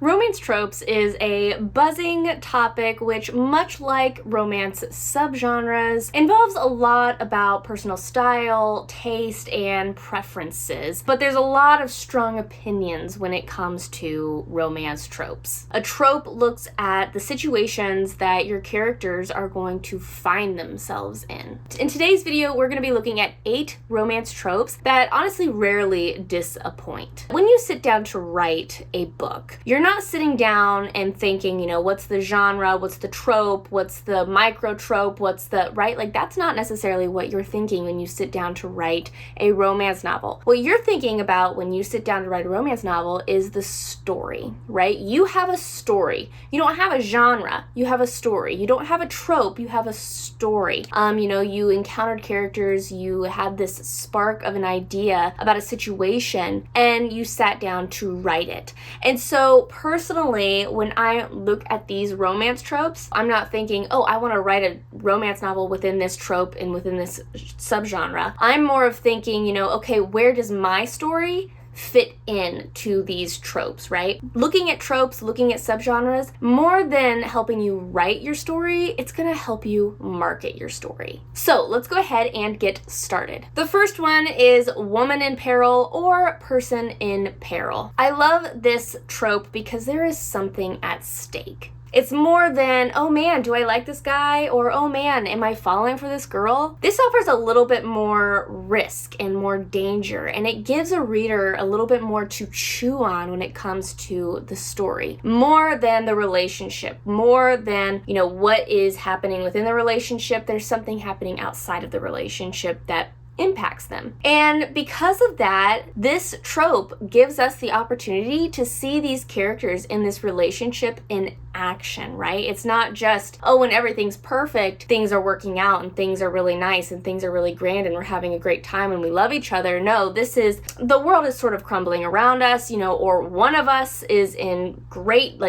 Romance tropes is a buzzing topic which, much like romance subgenres, involves a lot about personal style, taste, and preferences. But there's a lot of strong opinions when it comes to romance tropes. A trope looks at the situations that your characters are going to find themselves in. In today's video, we're going to be looking at 8 romance tropes that honestly rarely disappoint. When you sit down to write a book, you're not sitting down and thinking, what's the genre, what's the trope, what's the micro trope, what's the, right? Like, that's not necessarily what you're thinking when you sit down to write a romance novel. What you're thinking about when you sit down to write a romance novel is the story, right? You have a story. You don't have a genre, you have a story. You don't have a trope, you have a story. You encountered characters, you had this spark of an idea about a situation, and you sat down to write it. And so personally, when I look at these romance tropes, I'm not thinking, oh, I want to write a romance novel within this trope and within this subgenre. I'm more of thinking, okay, where does my story fit in to these tropes, right? Looking at tropes, looking at subgenres, more than helping you write your story, it's gonna help you market your story. So let's go ahead and get started. The first one is woman in peril or person in peril. I love this trope because there is something at stake. It's more than, oh man, do I like this guy? Or, oh man, am I falling for this girl? This offers a little bit more risk and more danger, and it gives a reader a little bit more to chew on when it comes to the story. More than the relationship, more than, what is happening within the relationship. There's something happening outside of the relationship that impacts them. And because of that, this trope gives us the opportunity to see these characters in this relationship in action, right? It's not just, oh, when everything's perfect, things are working out and things are really nice and things are really grand and we're having a great time and we love each other. No, this is, the world is sort of crumbling around us, or one of us is in great,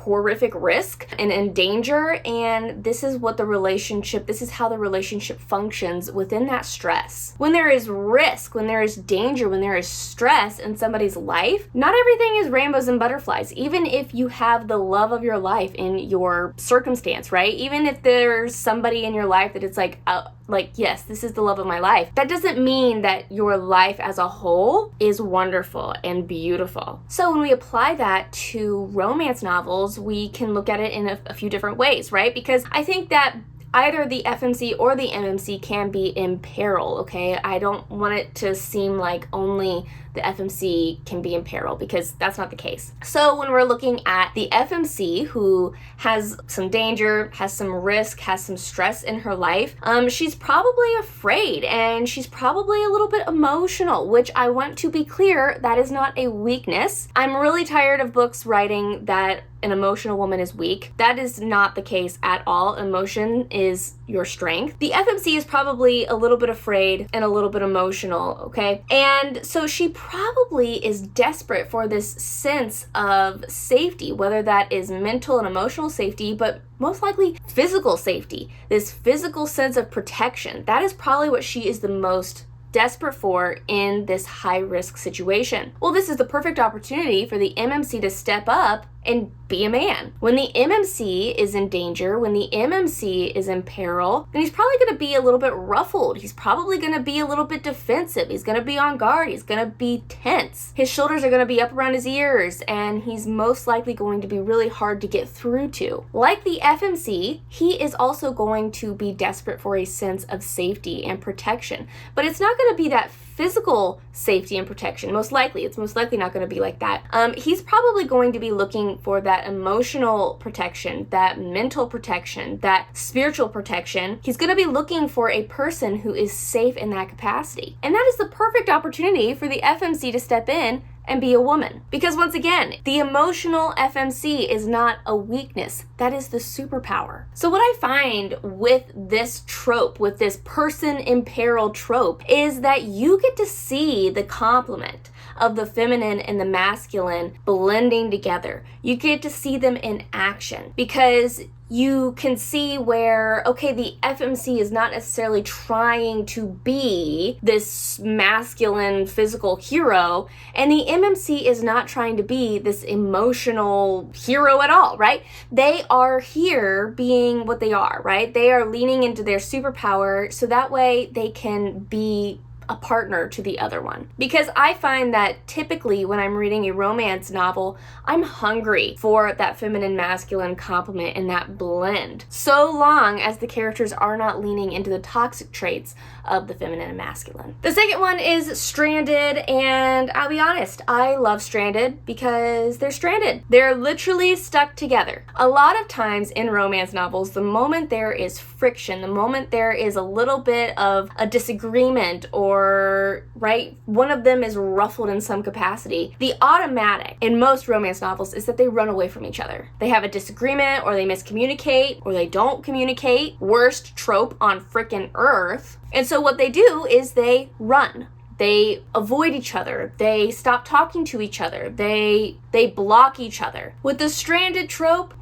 horrific risk and in danger, and this is how the relationship functions within that stress. When there is risk, when there is danger, when there is stress in somebody's life, not everything is rainbows and butterflies. Even if you have the love of your life in your circumstance, right? Even if there's somebody in your life that it's yes, this is the love of my life, that doesn't mean that your life as a whole is wonderful and beautiful. So when we apply that to romance novels, we can look at it in a few different ways, right? Because I think that either the FMC or the MMC can be in peril, okay? I don't want it to seem like only the FMC can be in peril, because that's not the case. So when we're looking at the FMC, who has some danger, has some risk, has some stress in her life, she's probably afraid and she's probably a little bit emotional, which I want to be clear, that is not a weakness. I'm really tired of books writing that an emotional woman is weak. That is not the case at all. Emotion is your strength. The FMC is probably a little bit afraid and a little bit emotional, okay? And so she probably is desperate for this sense of safety, whether that is mental and emotional safety, but most likely physical safety, this physical sense of protection. That is probably what she is the most desperate for in this high-risk situation. Well, this is the perfect opportunity for the MMC to step up and be a man. When the MMC is in danger, when the MMC is in peril, then he's probably going to be a little bit ruffled. He's probably going to be a little bit defensive. He's going to be on guard. He's going to be tense. His shoulders are going to be up around his ears, and he's most likely going to be really hard to get through to. Like the FMC, he is also going to be desperate for a sense of safety and protection. But it's not going to be that physical safety and protection. It's most likely not going to be like that. He's probably going to be looking for that emotional protection, that mental protection, that spiritual protection. He's going to be looking for a person who is safe in that capacity. And that is the perfect opportunity for the FMC to step in and be a woman. Because once again, the emotional FMC is not a weakness. That is the superpower. So what I find with this trope, with this person in peril trope, is that you get to see the complement of the feminine and the masculine blending together. You get to see them in action because you can see where, okay, the FMC is not necessarily trying to be this masculine physical hero, and the MMC is not trying to be this emotional hero at all, right? They are here being what they are, right? They are leaning into their superpower so that way they can be a partner to the other one. Because I find that typically when I'm reading a romance novel, I'm hungry for that feminine masculine complement and that blend, so long as the characters are not leaning into the toxic traits of the feminine and masculine. The second one is Stranded, and I'll be honest, I love Stranded because they're stranded. They're literally stuck together. A lot of times in romance novels, the moment there is friction, the moment there is a little bit of a disagreement or, right, one of them is ruffled in some capacity, the automatic in most romance novels is that they run away from each other. They have a disagreement or they miscommunicate or they don't communicate. Worst trope on frickin' earth. And so what they do is they run. They avoid each other. They stop talking to each other. They block each other. With the stranded trope,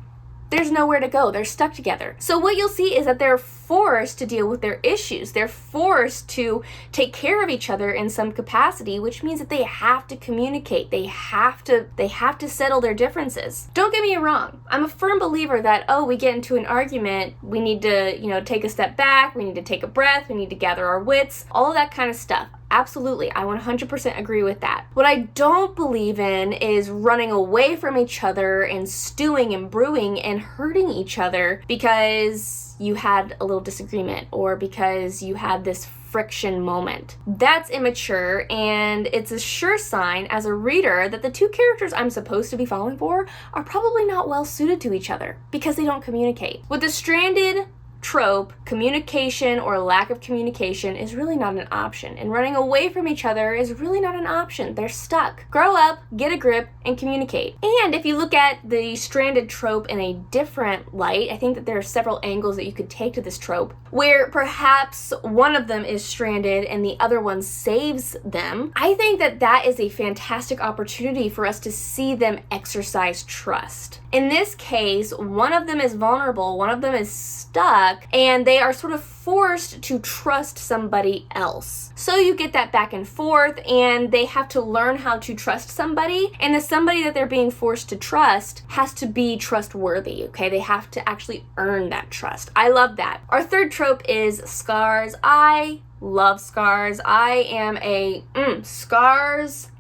there's nowhere to go. They're stuck together. So what you'll see is that they're forced to deal with their issues. They're forced to take care of each other in some capacity, which means that they have to communicate. They have to settle their differences. Don't get me wrong. I'm a firm believer that, we get into an argument, we need to, take a step back, we need to take a breath, we need to gather our wits, all of that kind of stuff. Absolutely, I 100% agree with that. What I don't believe in is running away from each other and stewing and brewing and hurting each other because you had a little disagreement or because you had this friction moment. That's immature, and it's a sure sign as a reader that the two characters I'm supposed to be falling for are probably not well suited to each other because they don't communicate. With the stranded trope, communication or lack of communication is really not an option, and running away from each other is really not an option. They're stuck. Grow up, get a grip, and communicate. And if you look at the stranded trope in a different light, I think that there are several angles that you could take to this trope, where perhaps one of them is stranded and the other one saves them. I think that that is a fantastic opportunity for us to see them exercise trust. In this case, one of them is vulnerable, one of them is stuck, and they are sort of forced to trust somebody else. So you get that back and forth, and they have to learn how to trust somebody, and the somebody that they're being forced to trust has to be trustworthy, okay? They have to actually earn that trust. I love that. Our third trope is scars. I love scars. I am a scars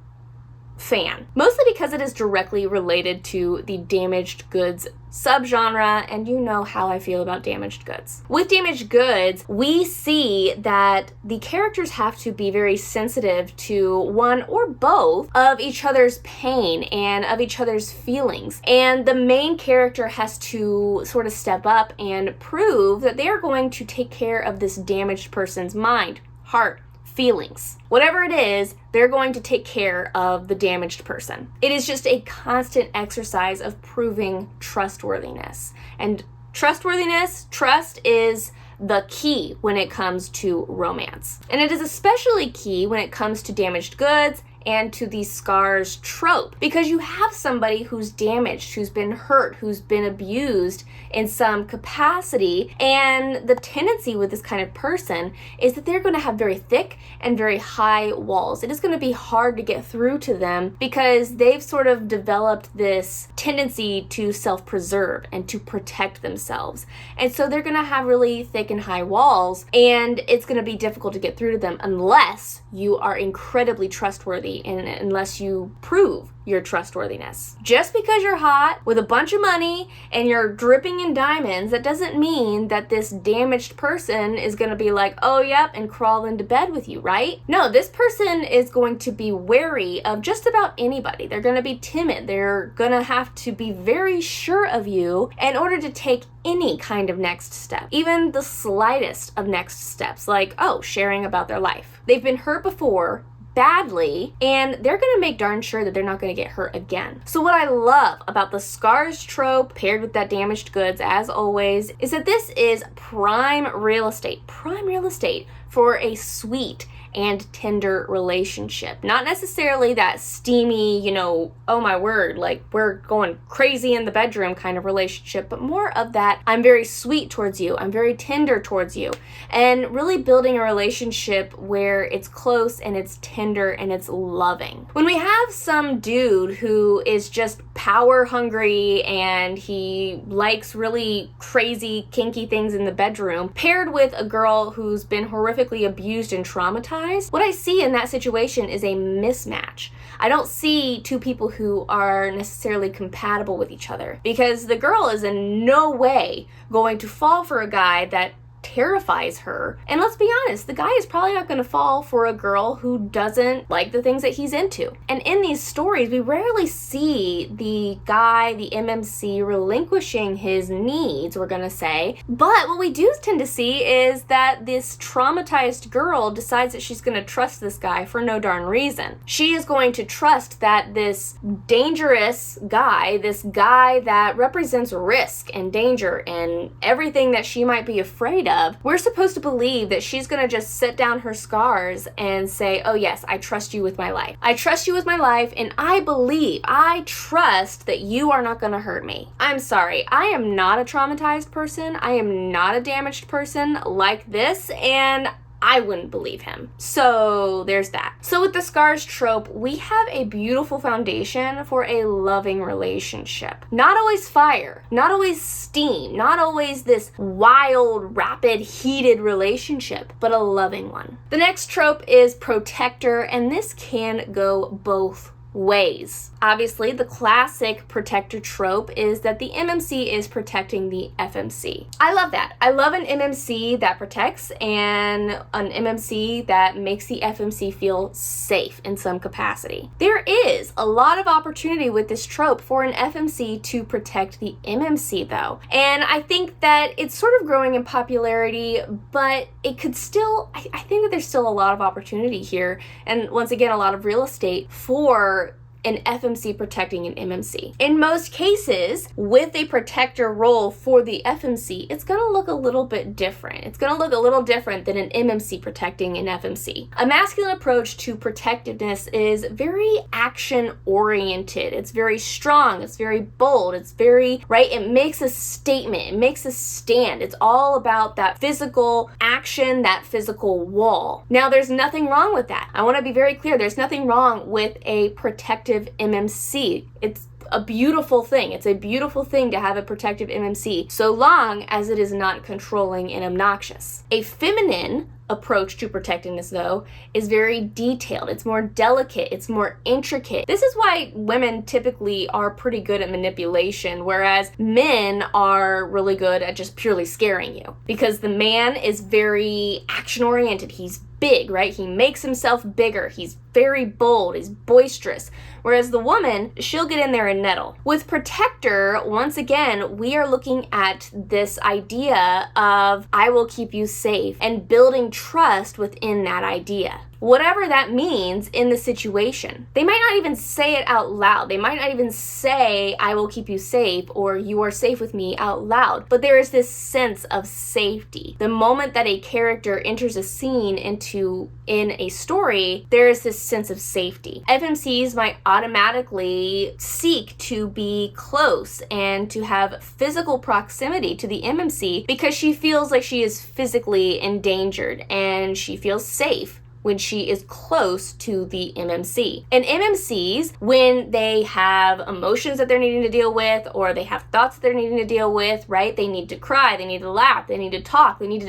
fan, mostly because it is directly related to the damaged goods subgenre, and you know how I feel about damaged goods. With damaged goods, we see that the characters have to be very sensitive to one or both of each other's pain and of each other's feelings, and the main character has to sort of step up and prove that they are going to take care of this damaged person's mind, heart, feelings. Whatever it is, they're going to take care of the damaged person. It is just a constant exercise of proving trustworthiness. And trust is the key when it comes to romance. And it is especially key when it comes to damaged goods and to the scars trope, because you have somebody who's damaged, who's been hurt, who's been abused in some capacity, and the tendency with this kind of person is that they're going to have very thick and very high walls. It is going to be hard to get through to them because they've sort of developed this tendency to self-preserve and to protect themselves, and so they're going to have really thick and high walls, and it's going to be difficult to get through to them unless you are incredibly trustworthy and unless you prove your trustworthiness. Just because you're hot with a bunch of money and you're dripping in diamonds, that doesn't mean that this damaged person is going to be like, oh yep, and crawl into bed with you, right? No, this person is going to be wary of just about anybody. They're going to be timid. They're going to have to be very sure of you in order to take any kind of next step, even the slightest of next steps, like, sharing about their life. They've been hurt before, badly, and they're gonna make darn sure that they're not gonna get hurt again. So what I love about the scars trope paired with that damaged goods, as always, is that this is prime real estate for a sweet and tender relationship. Not necessarily that steamy, oh my word, like we're going crazy in the bedroom kind of relationship, but more of that I'm very sweet towards you, I'm very tender towards you, and really building a relationship where it's close and it's tender and it's loving. When we have some dude who is just power hungry and he likes really crazy kinky things in the bedroom, paired with a girl who's been horrifically abused and traumatized, what I see in that situation is a mismatch. I don't see two people who are necessarily compatible with each other, because the girl is in no way going to fall for a guy that terrifies her. And let's be honest, the guy is probably not going to fall for a girl who doesn't like the things that he's into. And in these stories, we rarely see the guy, the MMC, relinquishing his needs, we're going to say. But what we do tend to see is that this traumatized girl decides that she's going to trust this guy for no darn reason. She is going to trust that this dangerous guy, this guy that represents risk and danger and everything that she might be afraid of, we're supposed to believe that she's going to just set down her scars and say, oh yes, I trust you with my life. I trust you with my life, and I trust that you are not going to hurt me. I'm sorry, I am not a traumatized person. I am not a damaged person like this, and I wouldn't believe him. So there's that. So with the scars trope, we have a beautiful foundation for a loving relationship. Not always fire, not always steam, not always this wild, rapid, heated relationship, but a loving one. The next trope is protector, and this can go both ways. Obviously, the classic protector trope is that the MMC is protecting the FMC. I love that. I love an MMC that protects and an MMC that makes the FMC feel safe in some capacity. There is a lot of opportunity with this trope for an FMC to protect the MMC though. And I think that it's sort of growing in popularity, but it could still, I think that there's still a lot of opportunity here. And once again, a lot of real estate for an FMC protecting an MMC. In most cases, with a protector role for the FMC, it's gonna look a little bit different. It's gonna look a little different than an MMC protecting an FMC. A masculine approach to protectiveness is very action-oriented. It's very strong, it's very bold, it's very, right? It makes a statement, it makes a stand. It's all about that physical action, that physical wall. Now, there's nothing wrong with that. I wanna be very clear, there's nothing wrong with a protective MMC. It's a beautiful thing. It's a beautiful thing to have a protective MMC, so long as it is not controlling and obnoxious. A feminine approach to protectiveness, though, is very detailed. It's more delicate. It's more intricate. This is why women typically are pretty good at manipulation, whereas men are really good at just purely scaring you. Because the man is very action-oriented. He's big, right? He makes himself bigger. He's very bold. He's boisterous. Whereas the woman, she'll get in there and nettle. With protector, once again, we are looking at this idea of I will keep you safe and building trust within that idea. Whatever that means in the situation. They might not even say it out loud. They might not even say, I will keep you safe, or you are safe with me out loud. But there is this sense of safety. The moment that a character enters a scene in a story, there is this sense of safety. FMCs might automatically seek to be close and to have physical proximity to the MMC because she feels like she is physically endangered and she feels safe when she is close to the MMC. And MMCs, when they have emotions that they're needing to deal with, or they have thoughts that they're needing to deal with, right? They need to cry, they need to laugh, they need to talk, they need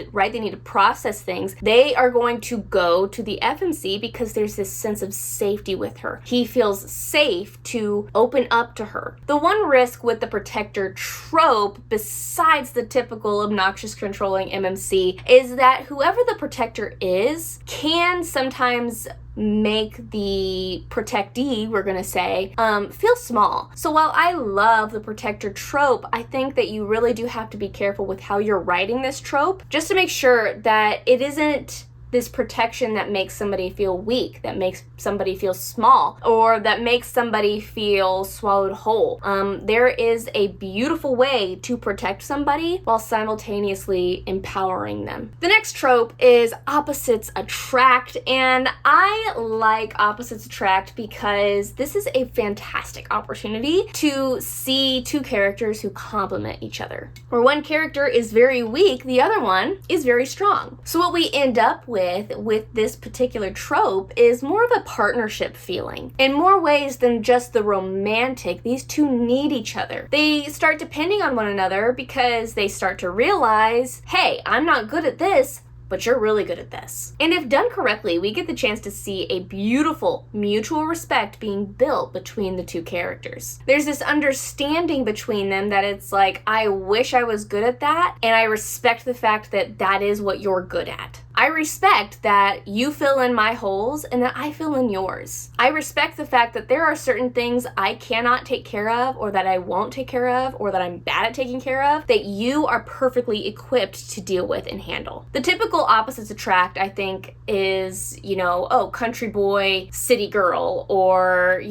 to process things. They are going to go to the FMC because there's this sense of safety with her. He feels safe to open up to her. The one risk with the protector trope, besides the typical obnoxious controlling MMC, is that whoever the protector is can sometimes make the protectee, we're gonna say, feel small. So while I love the protector trope, I think that you really do have to be careful with how you're writing this trope, just to make sure that it isn't this protection that makes somebody feel weak, that makes somebody feel small, or that makes somebody feel swallowed whole. There is a beautiful way to protect somebody while simultaneously empowering them. The next trope is opposites attract, and I like opposites attract because this is a fantastic opportunity to see two characters who complement each other. Where one character is very weak, the other one is very strong. So what we end up with this particular trope is more of a partnership feeling. In more ways than just the romantic, these two need each other. They start depending on one another because they start to realize, hey, I'm not good at this, but you're really good at this. And if done correctly, we get the chance to see a beautiful mutual respect being built between the two characters. There's this understanding between them that it's like, I wish I was good at that, and I respect the fact that that is what you're good at. I respect that you fill in my holes and that I fill in yours. I respect the fact that there are certain things I cannot take care of, or that I won't take care of, or that I'm bad at taking care of, that you are perfectly equipped to deal with and handle. The typical opposites attract, I think, is, country boy, city girl, or,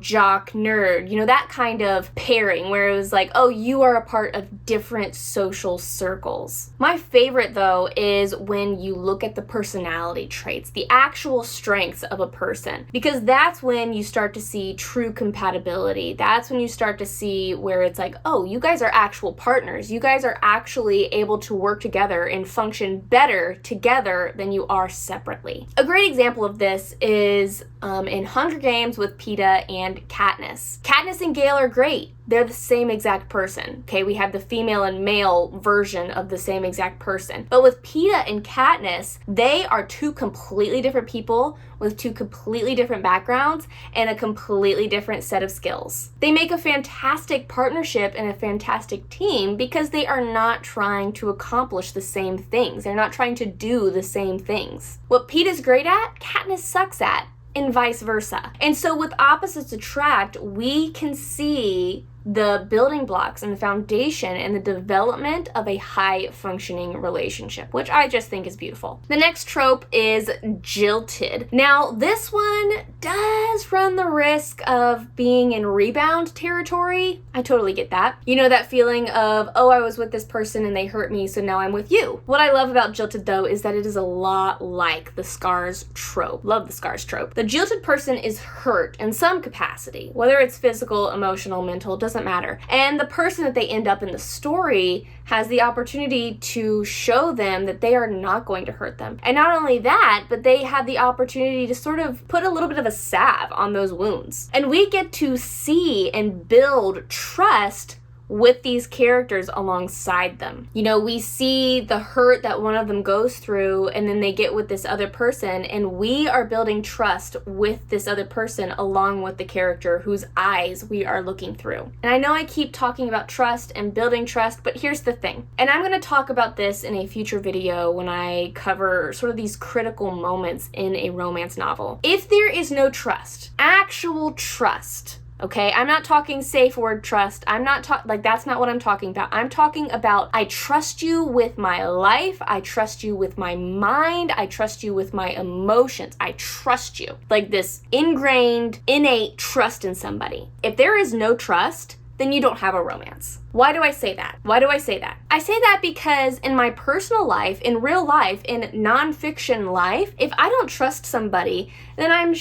jock, nerd, that kind of pairing where it was like, oh, you are a part of different social circles. My favorite, though, is when you look at the personality traits, the actual strengths of a person, because that's when you start to see true compatibility. That's when you start to see where it's like, oh, you guys are actual partners. You guys are actually able to work together and function better together than you are separately. A great example of this is in Hunger Games with Peeta and Katniss. Katniss and Gale are great. They're the same exact person. Okay, we have the female and male version of the same exact person. But with Peeta and Katniss, they are two completely different people with two completely different backgrounds and a completely different set of skills. They make a fantastic partnership and a fantastic team because they are not trying to accomplish the same things. They're not trying to do the same things. What Peeta's great at, Katniss sucks at, and vice versa. And so with opposites attract, we can see the building blocks and the foundation and the development of a high-functioning relationship, which I just think is beautiful. The next trope is jilted. Now, this one does run the risk of being in rebound territory. I totally get that. That feeling of, oh, I was with this person and they hurt me, so now I'm with you. What I love about jilted, though, is that it is a lot like the scars trope. Love the scars trope. The jilted person is hurt in some capacity, whether it's physical, emotional, mental, doesn't matter. And the person that they end up in the story has the opportunity to show them that they are not going to hurt them. And not only that, but they have the opportunity to sort of put a little bit of a salve on those wounds. And we get to see and build trust with these characters alongside them. We see the hurt that one of them goes through, and then they get with this other person, and we are building trust with this other person along with the character whose eyes we are looking through. And I know I keep talking about trust and building trust, but here's the thing. And I'm going to talk about this in a future video when I cover sort of these critical moments in a romance novel. If there is no trust, actual trust, okay, I'm not talking safe word trust. I'm not that's not what I'm talking about. I'm talking about I trust you with my life. I trust you with my mind. I trust you with my emotions. I trust you. Like this ingrained, innate trust in somebody. If there is no trust, then you don't have a romance. Why do I say that? I say that because in my personal life, in real life, in nonfiction life, if I don't trust somebody, then I'm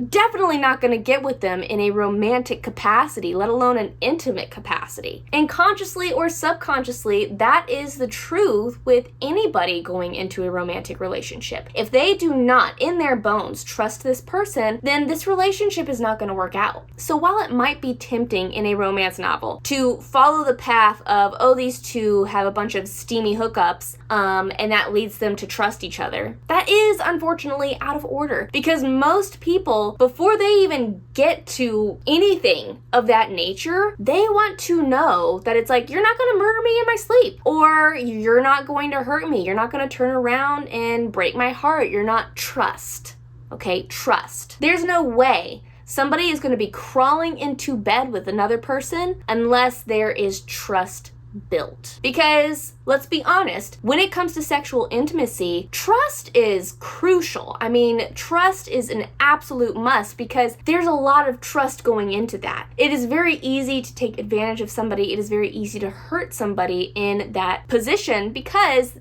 definitely not going to get with them in a romantic capacity, let alone an intimate capacity. And consciously or subconsciously, that is the truth with anybody going into a romantic relationship. If they do not, in their bones, trust this person, then this relationship is not going to work out. So while it might be tempting in a romance novel to follow the path of, oh, these two have a bunch of steamy hookups, and that leads them to trust each other, that is unfortunately out of order, because most people, before they even get to anything of that nature, they want to know that it's like, you're not going to murder me in my sleep, or you're not going to hurt me, you're not going to turn around and break my heart, you're not trust. Okay, trust. There's no way somebody is going to be crawling into bed with another person unless there is trust built. Because let's be honest, when it comes to sexual intimacy, trust is crucial. I mean, trust is an absolute must because there's a lot of trust going into that. It is very easy to take advantage of somebody. It is very easy to hurt somebody in that position because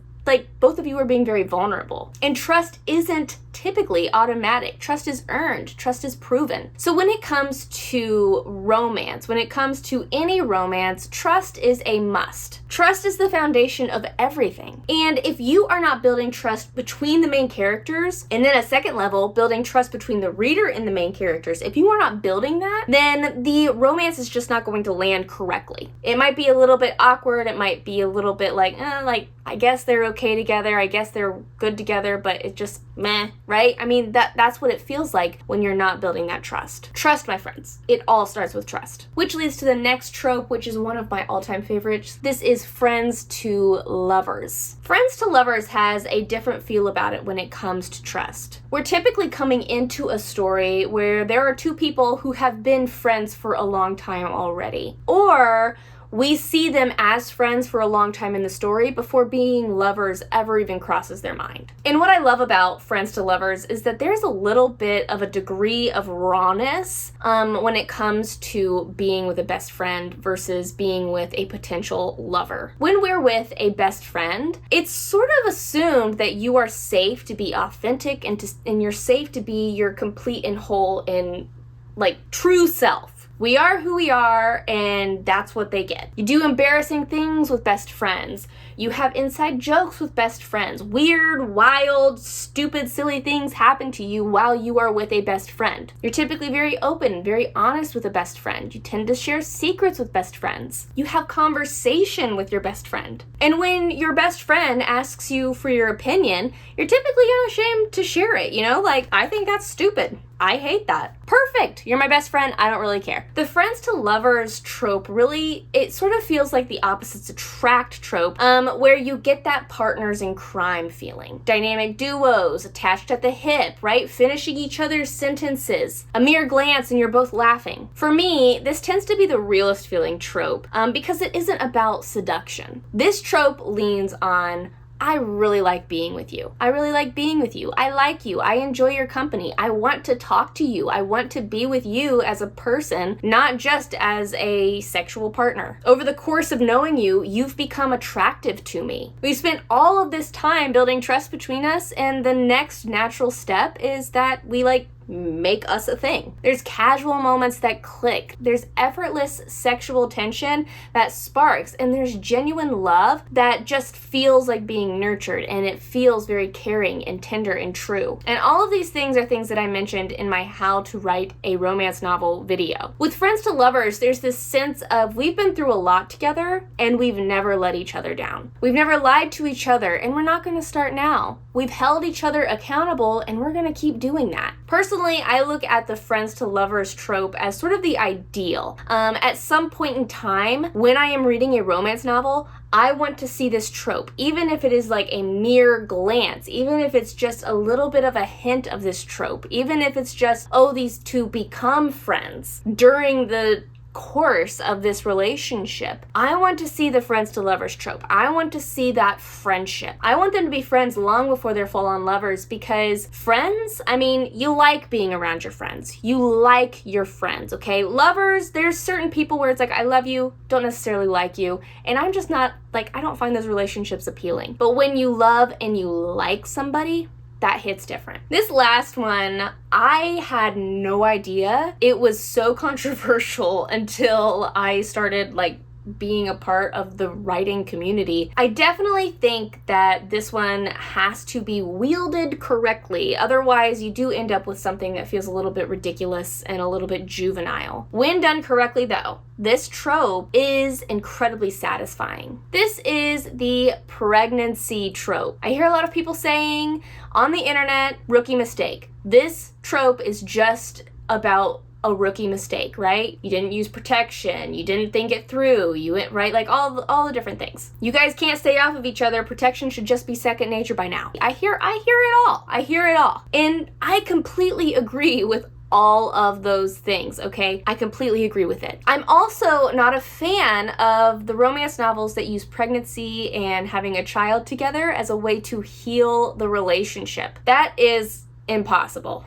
both of you are being very vulnerable. And trust isn't typically automatic. Trust is earned. Trust is proven. So when it comes to romance, when it comes to any romance, trust is a must. Trust is the foundation of everything. And if you are not building trust between the main characters, and then a second level, building trust between the reader and the main characters, if you are not building that, then the romance is just not going to land correctly. It might be a little bit awkward. It might be a little bit I guess they're okay together. I guess they're good together, but it just meh, right? I mean, that's what it feels like when you're not building that trust. Trust, my friends. It all starts with trust. Which leads to the next trope, which is one of my all-time favorites. This is friends to lovers. Friends to lovers has a different feel about it when it comes to trust. We're typically coming into a story where there are two people who have been friends for a long time already. Or we see them as friends for a long time in the story before being lovers ever even crosses their mind. And what I love about friends to lovers is that there's a little bit of a degree of rawness when it comes to being with a best friend versus being with a potential lover. When we're with a best friend, it's sort of assumed that you are safe to be authentic and you're safe to be your complete and whole and true self. We are who we are, and that's what they get. You do embarrassing things with best friends. You have inside jokes with best friends. Weird, wild, stupid, silly things happen to you while you are with a best friend. You're typically very open, very honest with a best friend. You tend to share secrets with best friends. You have conversation with your best friend. And when your best friend asks you for your opinion, you're typically unashamed to share it, I think that's stupid. I hate that. Perfect. You're my best friend. I don't really care. The friends to lovers trope it sort of feels like the opposites attract trope, where you get that partners in crime feeling. Dynamic duos, attached at the hip, right? Finishing each other's sentences. A mere glance and you're both laughing. For me, this tends to be the realest feeling trope, because it isn't about seduction. This trope leans on, I really like being with you. I really like being with you. I like you. I enjoy your company. I want to talk to you. I want to be with you as a person, not just as a sexual partner. Over the course of knowing you, you've become attractive to me. We spent all of this time building trust between us, and the next natural step is that we make us a thing. There's casual moments that click. There's effortless sexual tension that sparks, and there's genuine love that just feels like being nurtured, and it feels very caring and tender and true. And all of these things are things that I mentioned in my How to Write a Romance Novel video. With friends to lovers, there's this sense of we've been through a lot together, and we've never let each other down. We've never lied to each other, and we're not going to start now. We've held each other accountable, and we're going to keep doing that. Personally, I look at the friends to lovers trope as sort of the ideal. At some point in time, when I am reading a romance novel, I want to see this trope, even if it is a mere glance, even if it's just a little bit of a hint of this trope, even if it's just, these two become friends during the course of this relationship. I want to see the friends to lovers trope. I want to see that friendship. I want them to be friends long before they're full-on lovers, because friends, you like being around your friends. You like your friends, okay? Lovers, there's certain people where it's I love you, don't necessarily like you, and I'm just not, I don't find those relationships appealing. But when you love and you like somebody, that hits different. This last one, I had no idea it was so controversial until I started being a part of the writing community. I definitely think that this one has to be wielded correctly. Otherwise, you do end up with something that feels a little bit ridiculous and a little bit juvenile. When done correctly, though, this trope is incredibly satisfying. This is the pregnancy trope. I hear a lot of people saying on the internet, rookie mistake. This trope is just about a rookie mistake, right? You didn't use protection, you didn't think it through, you went right, all the different things. You guys can't stay off of each other. Protection should just be second nature by now. I hear it all. And I completely agree with all of those things, okay? I completely agree with it. I'm also not a fan of the romance novels that use pregnancy and having a child together as a way to heal the relationship. That is impossible.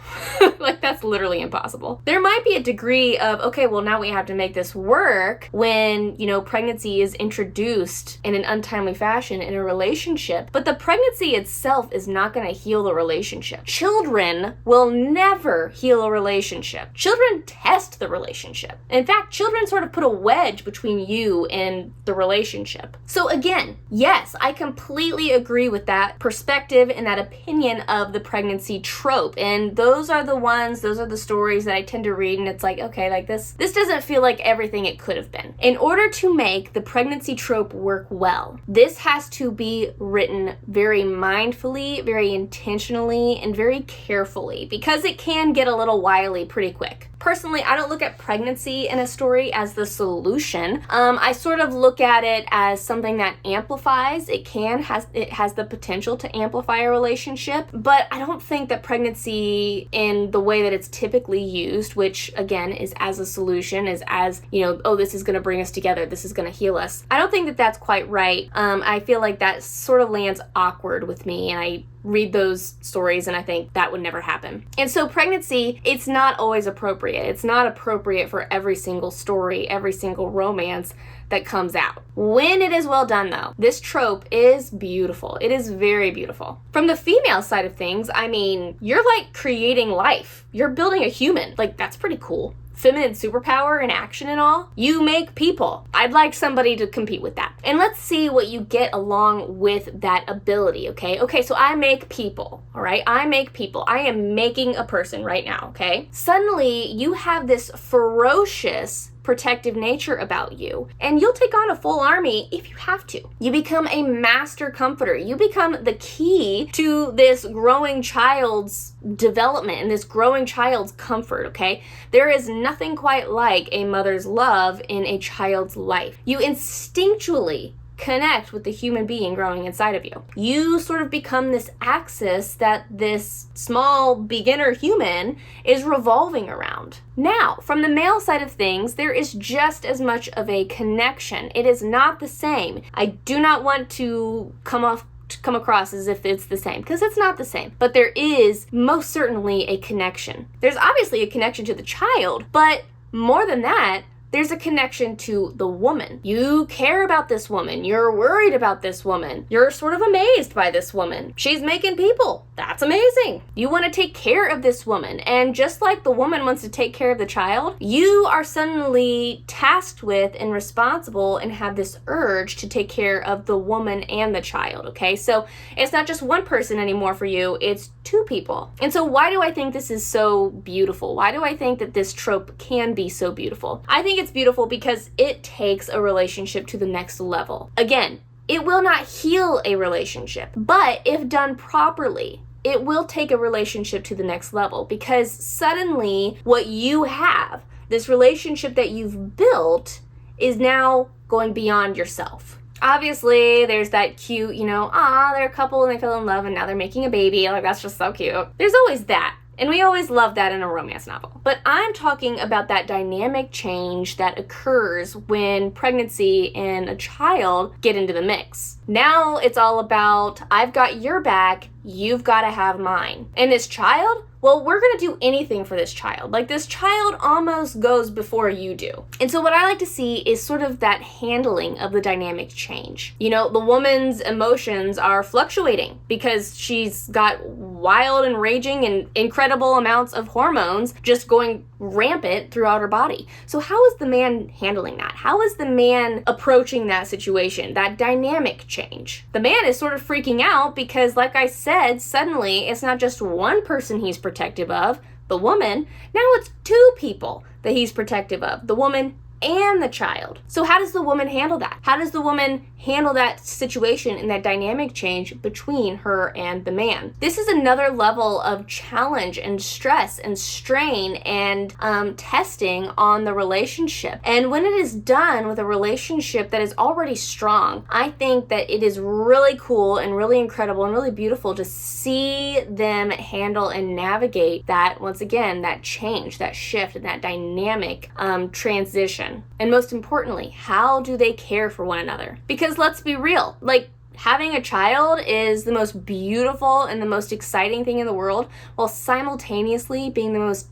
Like, that's literally impossible. There might be a degree of, okay, well, now we have to make this work when, pregnancy is introduced in an untimely fashion in a relationship, but the pregnancy itself is not going to heal the relationship. Children will never heal a relationship. Children test the relationship. In fact, children sort of put a wedge between you and the relationship. So again, yes, I completely agree with that perspective and that opinion of the pregnancy trope. And those are the stories that I tend to read, and it's like, okay, like this doesn't feel like everything it could have been. In order to make the pregnancy trope work well, this has to be written very mindfully, very intentionally, and very carefully, because it can get a little wily pretty quick. Personally, I don't look at pregnancy in a story as the solution. I sort of look at it as something that amplifies. It has the potential to amplify a relationship, but I don't think that pregnancy in the way that it's typically used, which again is as a solution, is as, oh, this is going to bring us together, this is going to heal us. I don't think that that's quite right. I feel like that sort of lands awkward with me, and I read those stories and I think that would never happen. And so pregnancy, it's not always appropriate. It's not appropriate for every single story, every single romance that comes out. When it is well done though, this trope is beautiful. It is very beautiful. From the female side of things, I mean, you're like creating life. You're building a human. Like, that's pretty cool. Feminine superpower and action and all. You make people. I'd like somebody to compete with that. And let's see what you get along with that ability, okay? Okay, so I make people, all right? I make people. I am making a person right now, okay? Suddenly, you have this ferocious protective nature about you, and you'll take on a full army if you have to. You become a master comforter. You become the key to this growing child's development and this growing child's comfort, okay? There is nothing quite like a mother's love in a child's life. You instinctually connect with the human being growing inside of you. You sort of become this axis that this small beginner human is revolving around. Now, from the male side of things, there is just as much of a connection. It is not the same. I do not want to come across as if it's the same, because it's not the same. But there is most certainly a connection. There's obviously a connection to the child, but more than that, there's a connection to the woman. You care about this woman. You're worried about this woman. You're sort of amazed by this woman. She's making people. That's amazing. You want to take care of this woman. And just like the woman wants to take care of the child, you are suddenly tasked with and responsible and have this urge to take care of the woman and the child, okay? So it's not just one person anymore for you, it's two people. And so why do I think this is so beautiful? Why do I think that this trope can be so beautiful? I think it's beautiful because it takes a relationship to the next level. Again, it will not heal a relationship, but if done properly, it will take a relationship to the next level, because suddenly what you have, this relationship that you've built, is now going beyond yourself. Obviously, there's that cute, they're a couple and they fell in love and now they're making a baby. Like, that's just so cute. There's always that. And we always love that in a romance novel. But I'm talking about that dynamic change that occurs when pregnancy and a child get into the mix. Now it's all about, I've got your back, you've got to have mine. And this child, well, we're going to do anything for this child. Like, this child almost goes before you do. And so what I like to see is sort of that handling of the dynamic change. The woman's emotions are fluctuating because she's got wild and raging and incredible amounts of hormones just going rampant throughout her body. So how is the man handling that? How is the man approaching that situation, that dynamic change? The man is sort of freaking out because, like I said, suddenly it's not just one person he's protective of, the woman. Now it's two people that he's protective of, the woman and the child. So how does the woman handle that? How does the woman handle that situation and that dynamic change between her and the man? This is another level of challenge and stress and strain and testing on the relationship. And when it is done with a relationship that is already strong, I think that it is really cool and really incredible and really beautiful to see them handle and navigate that, once again, that change, that shift, and that dynamic transition. And most importantly, how do they care for one another? Because let's be real, like, having a child is the most beautiful and the most exciting thing in the world, while simultaneously being the most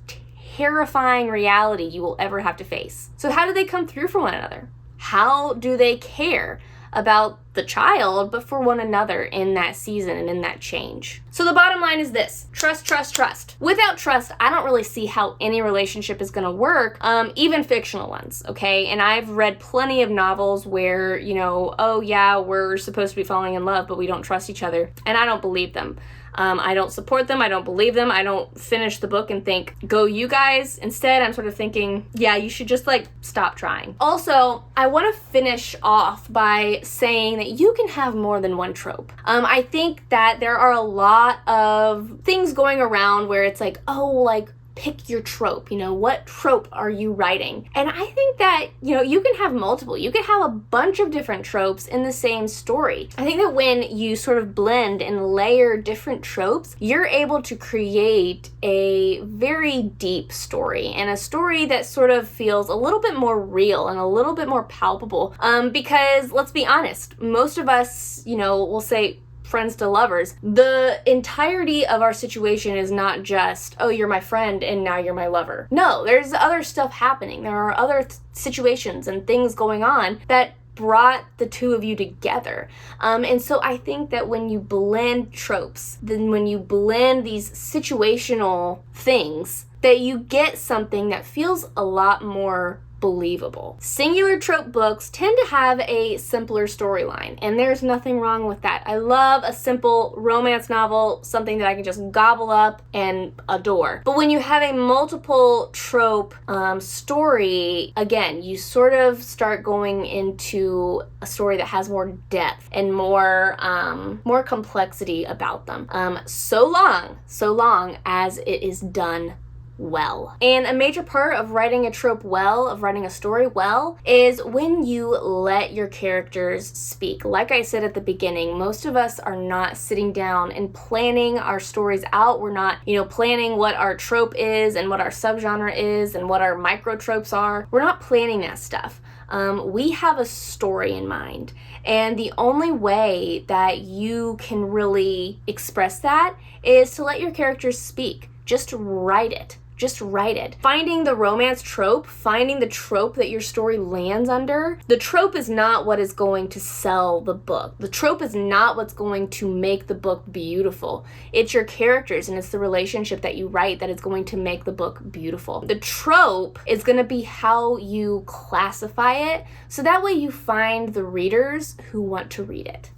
terrifying reality you will ever have to face. So how do they come through for one another? How do they care about the child, but for one another in that season and in that change? So the bottom line is this: trust, trust, trust. Without trust, I don't really see how any relationship is gonna work, even fictional ones, okay? And I've read plenty of novels where, you know, oh yeah, we're supposed to be falling in love, but we don't trust each other, and I don't believe them. I don't support them. I don't believe them. I don't finish the book and think, go you guys. Instead, I'm sort of thinking, yeah, you should just like stop trying. Also, I want to finish off by saying that you can have more than one trope. I think that there are a lot of things going around where it's like, oh, like, pick your trope, you know, what trope are you writing? And I think that, you know, you can have multiple. You can have a bunch of different tropes in the same story. I think that when you sort of blend and layer different tropes, you're able to create a very deep story, and a story that sort of feels a little bit more real and a little bit more palpable. Because let's be honest, most of us, you know, will say, friends to lovers, the entirety of our situation is not just, oh, you're my friend and now you're my lover. No, there's other stuff happening. There are other situations and things going on that brought the two of you together. And so I think that when you blend tropes, then when you blend these situational things, that you get something that feels a lot more believable. Singular trope books tend to have a simpler storyline, and there's nothing wrong with that. I love a simple romance novel, something that I can just gobble up and adore. But when you have a multiple trope story, again, you sort of start going into a story that has more depth and more complexity about them. So long as it is done well. And a major part of writing a trope well, of writing a story well, is when you let your characters speak. Like I said at the beginning, most of us are not sitting down and planning our stories out. We're not, you know, planning what our trope is and what our subgenre is and what our micro tropes are. We're not planning that stuff. We have a story in mind, and the only way that you can really express that is to let your characters speak. Just write it. Just write it. Finding the romance trope, finding the trope that your story lands under. The trope is not what is going to sell the book. The trope is not what's going to make the book beautiful. It's your characters and it's the relationship that you write that is going to make the book beautiful. The trope is going to be how you classify it, so that way you find the readers who want to read it.